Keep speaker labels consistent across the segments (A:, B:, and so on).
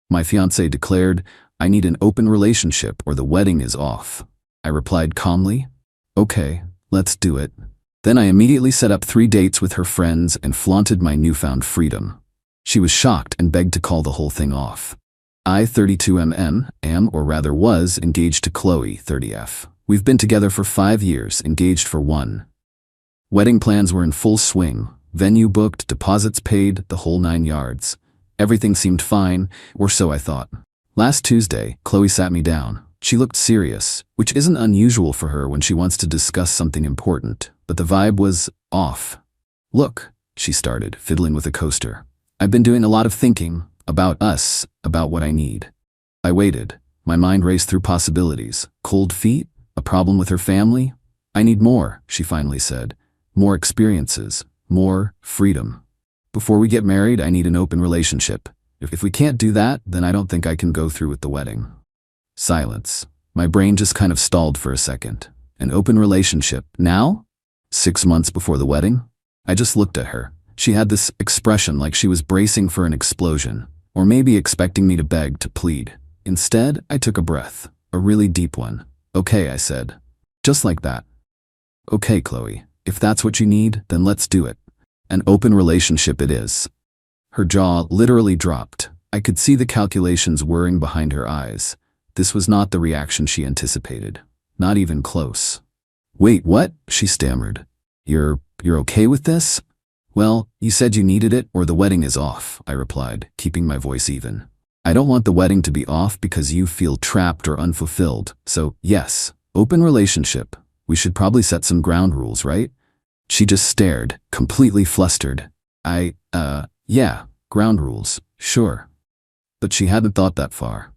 A: My fiancé declared, "I need an open relationship or the wedding is off." I replied calmly, "Okay, let's do it." Then I immediately set up 3 dates with her friends and flaunted my newfound freedom. She was shocked and begged to call the whole thing off. I, 32mm, am, or rather was, engaged to Chloe, 30F. We've been together for 5 years, engaged for 1. Wedding plans were in full swing. Venue booked, deposits paid, the whole 9 yards. Everything seemed fine, or so I thought. Last Tuesday, Chloe sat me down. She looked serious, which isn't unusual for her when she wants to discuss something important, but the vibe was off. "Look," she started, fiddling with a coaster. "I've been doing a lot of thinking, about us, about what I need." I waited. My mind raced through possibilities. Cold feet? A problem with her family? "I need more," she finally said. "More experiences. More freedom. Before we get married, I need an open relationship. If we can't do that, then I don't think I can go through with the wedding." Silence. My brain just kind of stalled for a second. An open relationship? Now? 6 months before the wedding? I just looked at her. She had this expression like she was bracing for an explosion, or maybe expecting me to beg, to plead. Instead, I took a breath, a really deep one. "Okay," I said. Just like that. "Okay, Chloe, if that's what you need, then let's do it. An open relationship it is." Her jaw literally dropped. I could see the calculations whirring behind her eyes. This was not the reaction she anticipated. Not even close. "Wait, what?" she stammered. You're okay with this?" "Well, you said you needed it or the wedding is off," I replied, keeping my voice even. "I don't want the wedding to be off because you feel trapped or unfulfilled. So, yes, open relationship. We should probably set some ground rules, right?" She just stared, completely flustered. Yeah, ground rules, sure." But she hadn't thought that far.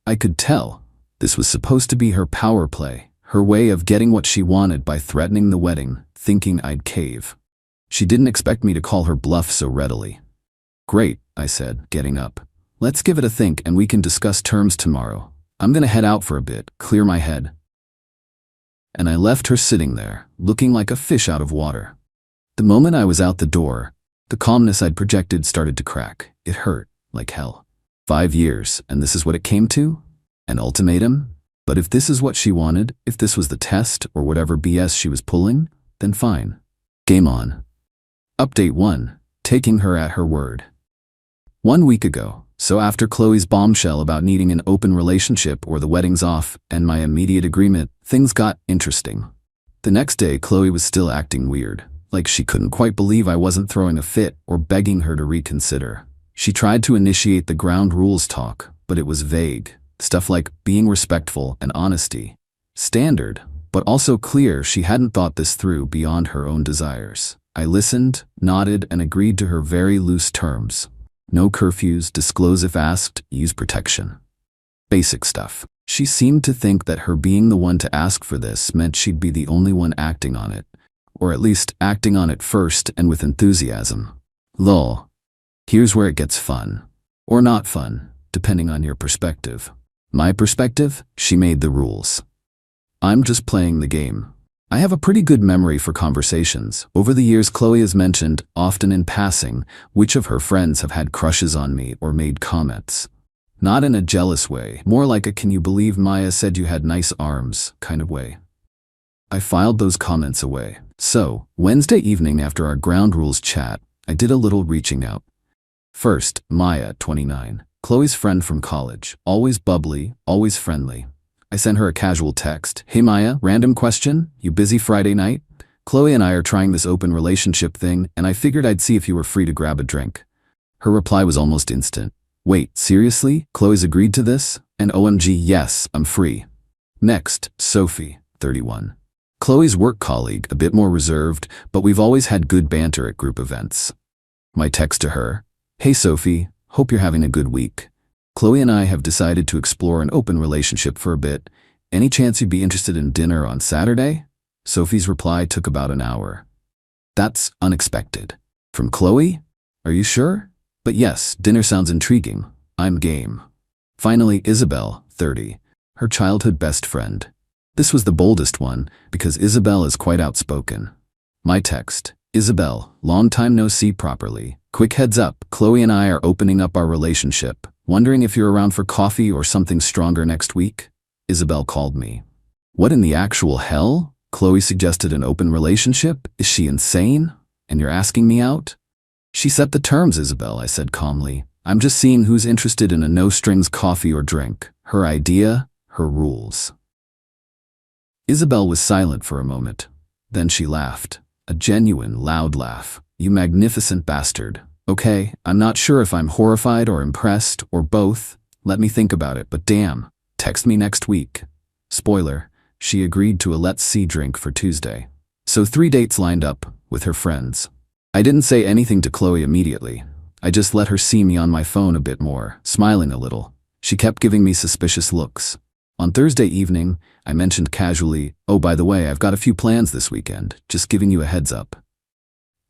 A: I could tell. This was supposed to be her power play, her way of getting what she wanted by threatening the wedding, thinking I'd cave. She didn't expect me to call her bluff so readily. "Great," I said, getting up. "Let's give it a think and we can discuss terms tomorrow. I'm gonna head out for a bit, clear my head." And I left her sitting there, looking like a fish out of water. The moment I was out the door, the calmness I'd projected started to crack. It hurt, like hell. 5 years, and this is what it came to? An ultimatum? But if this is what she wanted, if this was the test, or whatever BS she was pulling, then fine. Game on. Update 1. Taking her at her word. 1 week ago, so after Chloe's bombshell about needing an open relationship or the wedding's off, and my immediate agreement, things got interesting. The next day, Chloe was still acting weird, like she couldn't quite believe I wasn't throwing a fit or begging her to reconsider. She tried to initiate the ground rules talk, but it was vague. Stuff like being respectful and honesty. Standard, but also clear she hadn't thought this through beyond her own desires. I listened, nodded, and agreed to her very loose terms. No curfews, disclose if asked, use protection. Basic stuff. She seemed to think that her being the one to ask for this meant she'd be the only one acting on it. Or at least acting on it first and with enthusiasm. Lol. Here's where it gets fun. Or not fun, depending on your perspective. My perspective? She made the rules. I'm just playing the game. I have a pretty good memory for conversations. Over the years, Chloe has mentioned, often in passing, which of her friends have had crushes on me or made comments. Not in a jealous way, more like a "can you believe Maya said you had nice arms" kind of way. I filed those comments away. So, Wednesday evening after our ground rules chat, I did a little reaching out. First, Maya, 29, Chloe's friend from college, always bubbly, always friendly. I sent her a casual text. "Hey Maya, random question, you busy Friday night? Chloe and I are trying this open relationship thing, and I figured I'd see if you were free to grab a drink." Her reply was almost instant. "Wait, seriously? Chloe's agreed to this? And OMG, yes, I'm free." Next, Sophie, 31. Chloe's work colleague, a bit more reserved, but we've always had good banter at group events. My text to her, "Hey Sophie, hope you're having a good week. Chloe and I have decided to explore an open relationship for a bit. Any chance you'd be interested in dinner on Saturday?" Sophie's reply took about an hour. "That's unexpected. From Chloe? Are you sure? But yes, dinner sounds intriguing. I'm game." Finally, Isabel, 30, her childhood best friend. This was the boldest one, because Isabel is quite outspoken. My text, Isabel, long time no see properly. Quick heads up, Chloe and I are opening up our relationship. Wondering if you're around for coffee or something stronger next week? Isabel called me. What in the actual hell? Chloe suggested an open relationship? Is she insane? And you're asking me out? She set the terms, Isabel, I said calmly. I'm just seeing who's interested in a no-strings coffee or drink. Her idea, her rules. Isabel was silent for a moment. Then she laughed. A genuine, loud laugh. You magnificent bastard. Okay, I'm not sure if I'm horrified or impressed or both. Let me think about it, but damn, text me next week. Spoiler, she agreed to a let's see drink for Tuesday. So 3 dates lined up with her friends. I didn't say anything to Chloe immediately. I just let her see me on my phone a bit more, smiling a little. She kept giving me suspicious looks. On Thursday evening, I mentioned casually, oh, by the way, I've got a few plans this weekend, just giving you a heads up.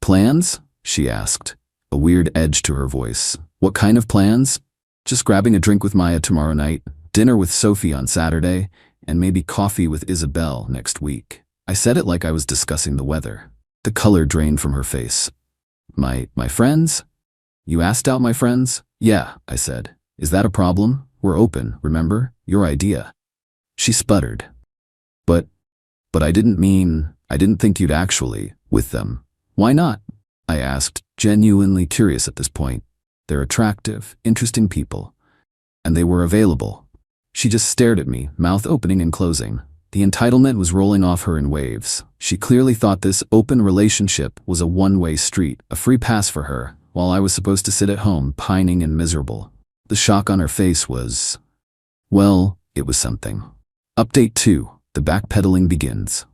A: Plans? She asked, a weird edge to her voice. What kind of plans? Just grabbing a drink with Maya tomorrow night, dinner with Sophie on Saturday, and maybe coffee with Isabel next week. I said it like I was discussing the weather. The color drained from her face. My friends? You asked out my friends? Yeah, I said. Is that a problem? We're open, remember? Your idea. She sputtered. But I didn't think you'd actually, with them. Why not? I asked, genuinely curious at this point. They're attractive, interesting people. And they were available. She just stared at me, mouth opening and closing. The entitlement was rolling off her in waves. She clearly thought this open relationship was a one-way street, a free pass for her, while I was supposed to sit at home, pining and miserable. The shock on her face was, well, it was something. Update 2. The backpedaling begins.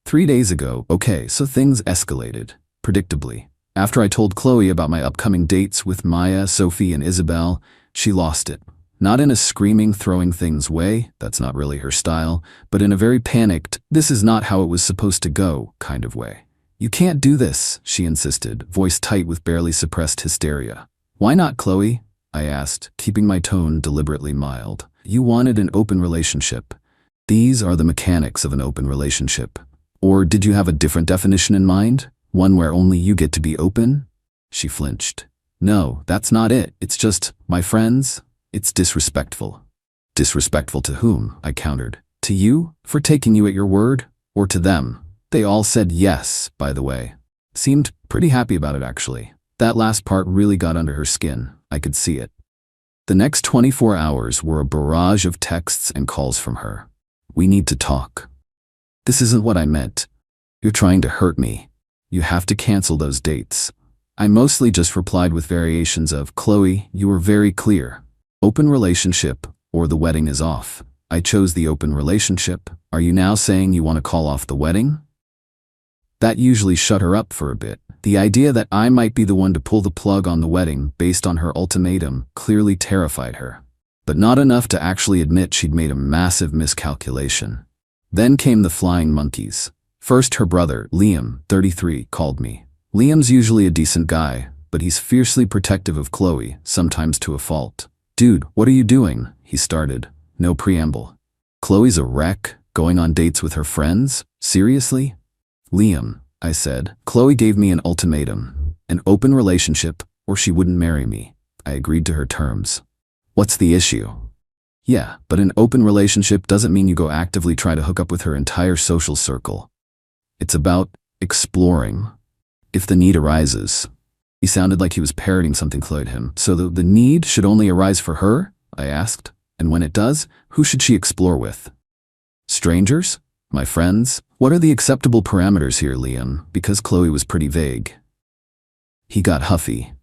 A: 3 days ago, okay, so things escalated, predictably. After I told Chloe about my upcoming dates with Maya, Sophie, and Isabel, she lost it. Not in a screaming, throwing things way, that's not really her style, but in a very panicked, this is not how it was supposed to go kind of way. You can't do this, she insisted, voice tight with barely suppressed hysteria. Why not, Chloe? I asked, keeping my tone deliberately mild. You wanted an open relationship. These are the mechanics of an open relationship. Or did you have a different definition in mind? One where only you get to be open? She flinched. No, that's not it. It's just, my friends, it's disrespectful. Disrespectful to whom? I countered. To you, for taking you at your word? Or to them? They all said yes, by the way. Seemed pretty happy about it, actually. That last part really got under her skin. I could see it. The next 24 hours were a barrage of texts and calls from her. We need to talk. This isn't what I meant. You're trying to hurt me. You have to cancel those dates. I mostly just replied with variations of, Chloe, you were very clear. Open relationship, or the wedding is off. I chose the open relationship. Are you now saying you want to call off the wedding? That usually shut her up for a bit. The idea that I might be the one to pull the plug on the wedding based on her ultimatum clearly terrified her. But not enough to actually admit she'd made a massive miscalculation. Then came the flying monkeys. First, her brother, Liam, 33, called me. Liam's usually a decent guy, but he's fiercely protective of Chloe, sometimes to a fault. Dude, what are you doing? He started. No preamble. Chloe's a wreck, going on dates with her friends? Seriously? Liam, I said. Chloe gave me an ultimatum. An open relationship, or she wouldn't marry me. I agreed to her terms. What's the issue? Yeah, but an open relationship doesn't mean you go actively try to hook up with her entire social circle. It's about exploring. If the need arises. He sounded like he was parroting something Chloe had him. So the need should only arise for her? I asked. And when it does, who should she explore with? Strangers? My friends? What are the acceptable parameters here, Liam? Because Chloe was pretty vague. He got huffy.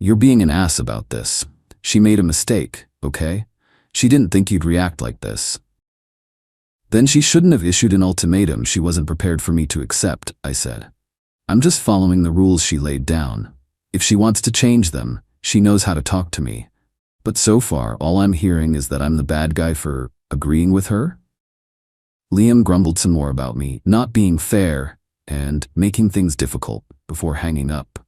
A: You're being an ass about this. She made a mistake, okay? She didn't think you'd react like this. Then she shouldn't have issued an ultimatum she wasn't prepared for me to accept, I said. I'm just following the rules she laid down. If she wants to change them, she knows how to talk to me. But so far, all I'm hearing is that I'm the bad guy for agreeing with her? Liam grumbled some more about me not being fair and making things difficult before hanging up.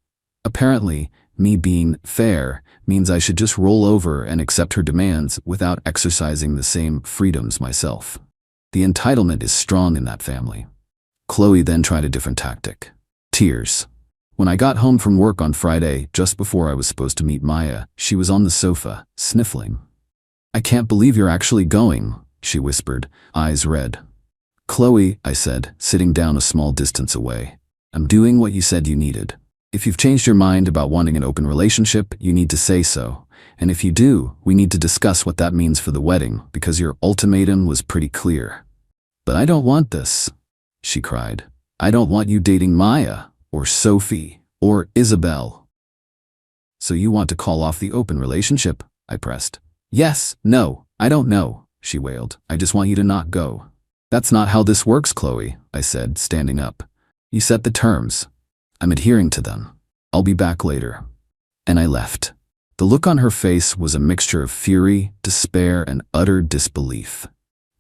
A: Apparently, me being fair means I should just roll over and accept her demands without exercising the same freedoms myself. The entitlement is strong in that family. Chloe then tried a different tactic. Tears. When I got home from work on Friday, just before I was supposed to meet Maya, she was on the sofa, sniffling. "I can't believe you're actually going," she whispered, eyes red. "Chloe," I said, sitting down a small distance away. "I'm doing what you said you needed. If you've changed your mind about wanting an open relationship, you need to say so. And if you do, we need to discuss what that means for the wedding, because your ultimatum was pretty clear." "But I don't want this," she cried. "I don't want you dating Maya, or Sophie, or Isabel." "So you want to call off the open relationship?" I pressed. "Yes, no, I don't know," she wailed. "I just want you to not go." "That's not how this works, Chloe," I said, standing up. "You set the terms. I'm adhering to them. I'll be back later." And I left. The look on her face was a mixture of fury, despair, and utter disbelief.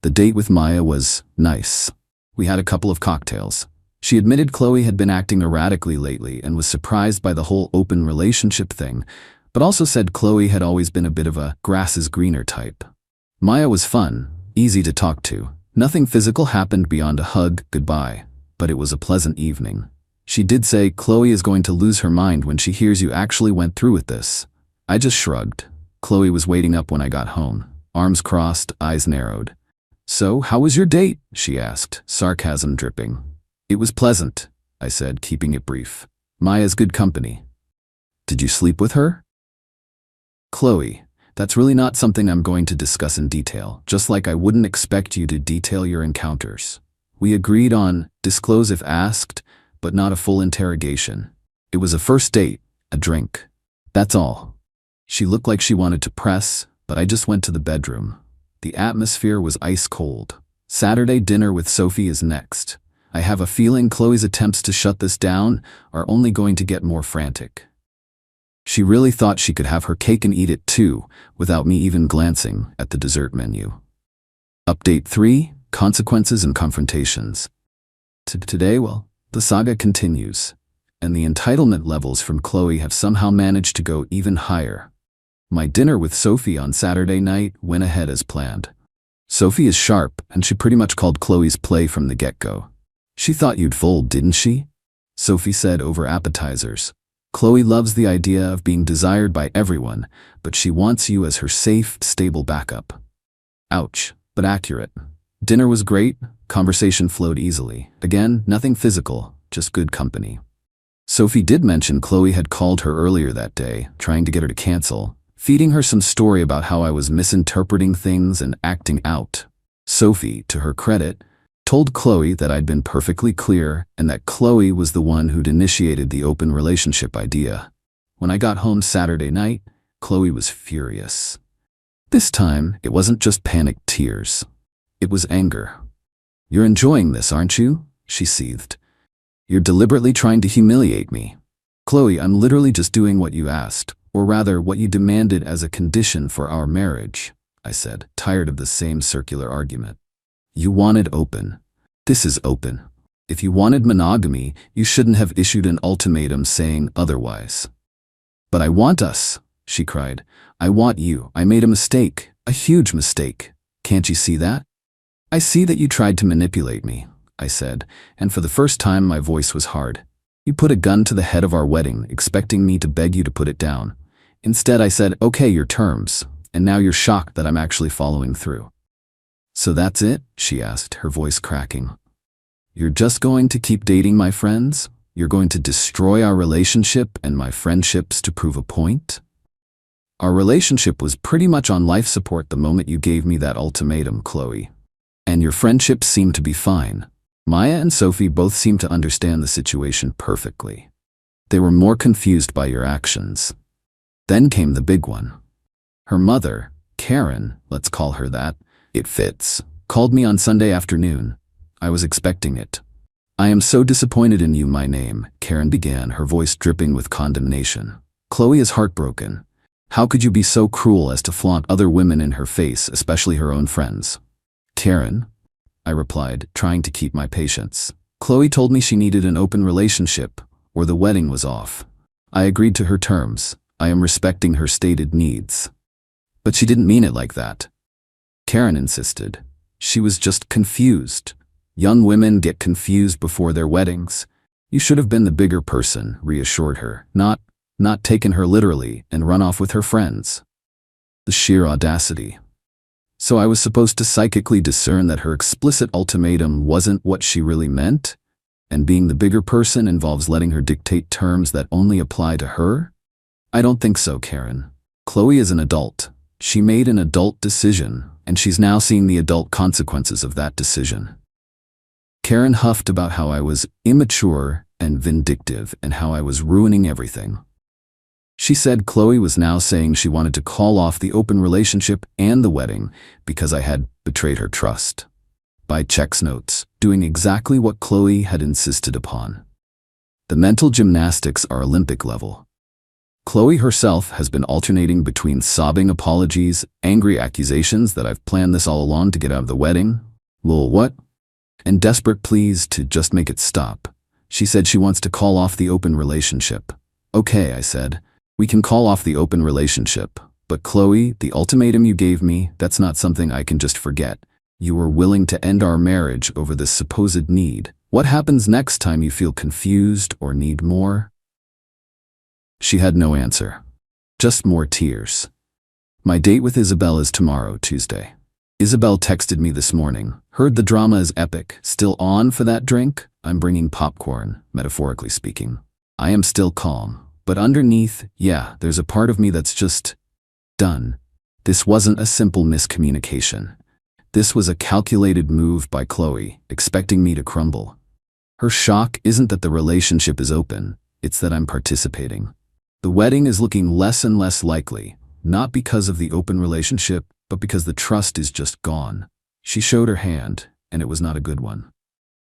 A: The date with Maya was nice. We had a couple of cocktails. She admitted Chloe had been acting erratically lately and was surprised by the whole open relationship thing, but also said Chloe had always been a bit of a grass is greener type. Maya was fun, easy to talk to. Nothing physical happened beyond a hug, goodbye, but it was a pleasant evening. She did say, "Chloe is going to lose her mind when she hears you actually went through with this." I just shrugged. Chloe was waiting up when I got home, arms crossed, eyes narrowed. "So, how was your date?" she asked, sarcasm dripping. "It was pleasant," I said, keeping it brief. "Maya's good company." "Did you sleep with her?" "Chloe, that's really not something I'm going to discuss in detail, just like I wouldn't expect you to detail your encounters. We agreed on disclose if asked, but not a full interrogation. It was a first date, a drink. That's all." She looked like she wanted to press, but I just went to the bedroom. The atmosphere was ice cold. Saturday dinner with Sophie is next. I have a feeling Chloe's attempts to shut this down are only going to get more frantic. She really thought she could have her cake and eat it too, without me even glancing at the dessert menu. Update 3, Consequences and Confrontations. Today, the saga continues, and the entitlement levels from Chloe have somehow managed to go even higher. My dinner with Sophie on Saturday night went ahead as planned. Sophie is sharp, and she pretty much called Chloe's play from the get-go. "She thought you'd fold, didn't she?" Sophie said over appetizers. "Chloe loves the idea of being desired by everyone, but she wants you as her safe, stable backup." Ouch, but accurate. Dinner was great, conversation flowed easily. Again, nothing physical, just good company. Sophie did mention Chloe had called her earlier that day, trying to get her to cancel, feeding her some story about how I was misinterpreting things and acting out. Sophie, to her credit, told Chloe that I'd been perfectly clear and that Chloe was the one who'd initiated the open relationship idea. When I got home Saturday night, Chloe was furious. This time, it wasn't just panicked tears. It was anger. "You're enjoying this, aren't you?" she seethed. "You're deliberately trying to humiliate me." "Chloe, I'm literally just doing what you asked, or rather what you demanded as a condition for our marriage," I said, tired of the same circular argument. "You wanted open. This is open. If you wanted monogamy, you shouldn't have issued an ultimatum saying otherwise." "But I want us," she cried. "I want you. I made a mistake, a huge mistake. Can't you see that?" "I see that you tried to manipulate me," I said, and for the first time my voice was hard. "You put a gun to the head of our wedding, expecting me to beg you to put it down. Instead I said, okay, your terms, and now you're shocked that I'm actually following through." "So that's it?" she asked, her voice cracking. "You're just going to keep dating my friends? You're going to destroy our relationship and my friendships to prove a point?" "Our relationship was pretty much on life support the moment you gave me that ultimatum, Chloe. And your friendships seem to be fine. Maya and Sophie both seem to understand the situation perfectly. They were more confused by your actions." Then came the big one. Her mother, Karen, let's call her that, it fits, called me on Sunday afternoon. I was expecting it. "I am so disappointed in you, my name," Karen began, her voice dripping with condemnation. "Chloe is heartbroken. How could you be so cruel as to flaunt other women in her face, especially her own friends?" "Karen," I replied, trying to keep my patience. "Chloe told me she needed an open relationship, or the wedding was off. I agreed to her terms. I am respecting her stated needs." "But she didn't mean it like that," Karen insisted. "She was just confused. Young women get confused before their weddings. You should have been the bigger person, reassured her, not taken her literally and run off with her friends. The sheer audacity. So I was supposed to psychically discern that her explicit ultimatum wasn't what she really meant? And being the bigger person involves letting her dictate terms that only apply to her? I don't think so, Karen. Chloe is an adult. She made an adult decision, and she's now seeing the adult consequences of that decision. Karen huffed about how I was immature and vindictive and how I was ruining everything. She said Chloe was now saying she wanted to call off the open relationship and the wedding because I had betrayed her trust. By checks notes, doing exactly what Chloe had insisted upon. The mental gymnastics are Olympic level. Chloe herself has been alternating between sobbing apologies, angry accusations that I've planned this all along to get out of the wedding, lol what? And desperate pleas to just make it stop. She said she wants to call off the open relationship. Okay, I said. We can call off the open relationship, but Chloe, the ultimatum you gave me, that's not something I can just forget. You were willing to end our marriage over this supposed need. What happens next time you feel confused or need more? She had no answer. Just more tears. My date with Isabel is tomorrow, Tuesday. Isabel texted me this morning. Heard the drama is epic. Still on for that drink? I'm bringing popcorn, metaphorically speaking. I am still calm. But underneath, yeah, there's a part of me that's just done. This wasn't a simple miscommunication. This was a calculated move by Chloe, expecting me to crumble. Her shock isn't that the relationship is open, it's that I'm participating. The wedding is looking less and less likely, not because of the open relationship, but because the trust is just gone. She showed her hand, and it was not a good one.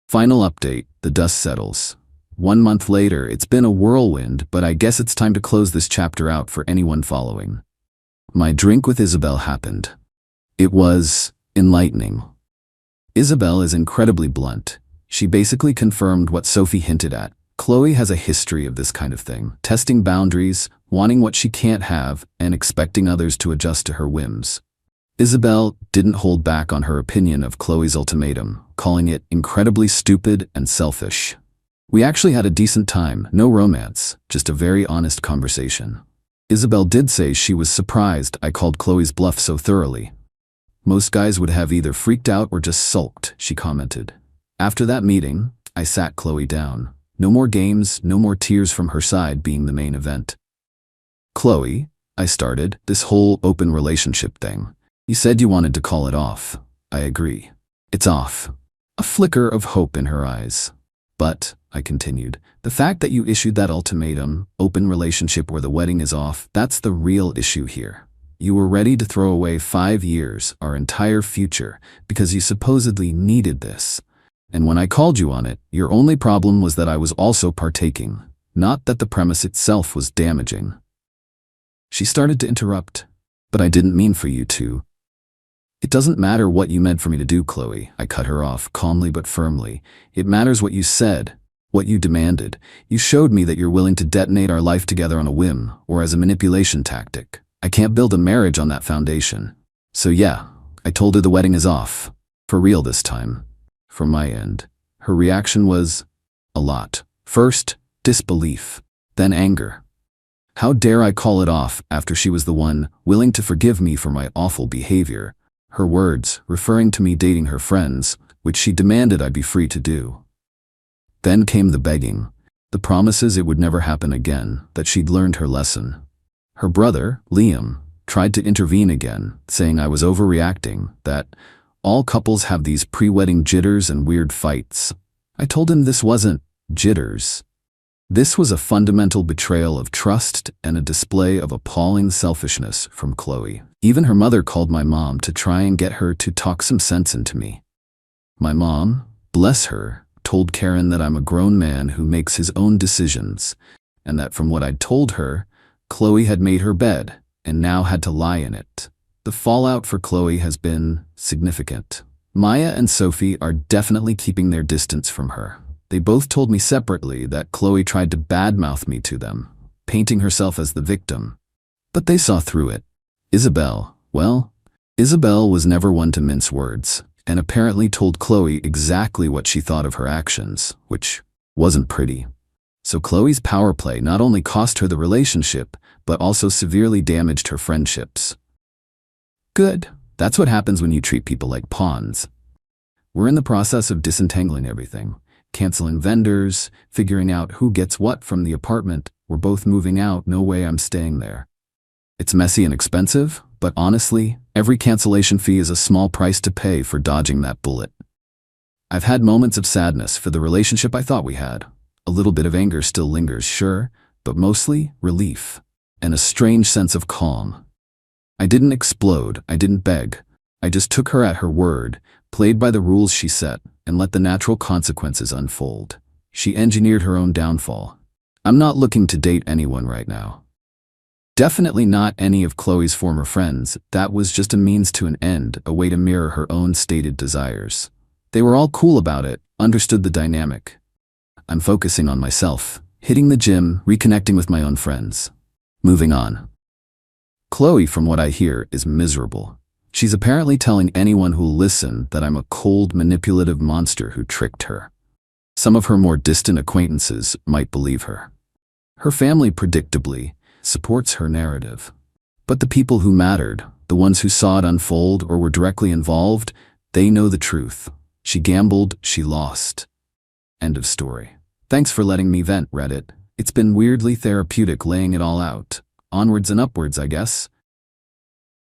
A: Final update, the dust settles. 1 month later, it's been a whirlwind, but I guess it's time to close this chapter out for anyone following. My drink with Isabel happened. It was enlightening. Isabel is incredibly blunt. She basically confirmed what Sophie hinted at. Chloe has a history of this kind of thing, testing boundaries, wanting what she can't have, and expecting others to adjust to her whims. Isabel didn't hold back on her opinion of Chloe's ultimatum, calling it incredibly stupid and selfish. We actually had a decent time, no romance, just a very honest conversation. Isabel did say she was surprised I called Chloe's bluff so thoroughly. Most guys would have either freaked out or just sulked, she commented. After that meeting, I sat Chloe down. No more games, no more tears from her side being the main event. Chloe, I started, this whole open relationship thing. You said you wanted to call it off. I agree. It's off. A flicker of hope in her eyes. But, I continued, the fact that you issued that ultimatum, open relationship where the wedding is off, that's the real issue here. You were ready to throw away 5 years, our entire future, because you supposedly needed this. And when I called you on it, your only problem was that I was also partaking, not that the premise itself was damaging. She started to interrupt, but I didn't mean for you to. It doesn't matter what you meant for me to do, Chloe. I cut her off, calmly but firmly. It matters what you said, what you demanded. You showed me that you're willing to detonate our life together on a whim, or as a manipulation tactic. I can't build a marriage on that foundation. So yeah, I told her the wedding is off. For real this time. From my end. Her reaction was a lot. First, disbelief. Then anger. How dare I call it off after she was the one willing to forgive me for my awful behavior? Her words, referring to me dating her friends, which she demanded I be free to do. Then came the begging, the promises it would never happen again, that she'd learned her lesson. Her brother, Liam, tried to intervene again, saying I was overreacting, that all couples have these pre-wedding jitters and weird fights. I told him this wasn't jitters. This was a fundamental betrayal of trust and a display of appalling selfishness from Chloe. Even her mother called my mom to try and get her to talk some sense into me. My mom, bless her, told Karen that I'm a grown man who makes his own decisions, and that from what I'd told her, Chloe had made her bed and now had to lie in it. The fallout for Chloe has been significant. Maya and Sophie are definitely keeping their distance from her. They both told me separately that Chloe tried to badmouth me to them, painting herself as the victim. But they saw through it. Isabel was never one to mince words, and apparently told Chloe exactly what she thought of her actions, which wasn't pretty. So Chloe's power play not only cost her the relationship, but also severely damaged her friendships. Good. That's what happens when you treat people like pawns. We're in the process of disentangling everything, canceling vendors, figuring out who gets what from the apartment. We're both moving out, no way I'm staying there. It's messy and expensive, but honestly, every cancellation fee is a small price to pay for dodging that bullet. I've had moments of sadness for the relationship I thought we had. A little bit of anger still lingers, sure, but mostly relief and a strange sense of calm. I didn't explode, I didn't beg. I just took her at her word, played by the rules she set, and let the natural consequences unfold. She engineered her own downfall. I'm not looking to date anyone right now. Definitely not any of Chloe's former friends. That was just a means to an end, a way to mirror her own stated desires. They were all cool about it, understood the dynamic. I'm focusing on myself, hitting the gym, reconnecting with my own friends. Moving on. Chloe, from what I hear, is miserable. She's apparently telling anyone who'll listen that I'm a cold, manipulative monster who tricked her. Some of her more distant acquaintances might believe her. Her family, predictably, supports her narrative. But the people who mattered, the ones who saw it unfold or were directly involved, they know the truth. She gambled, she lost. End of story. Thanks for letting me vent, Reddit. It's been weirdly therapeutic laying it all out. Onwards and upwards, I guess.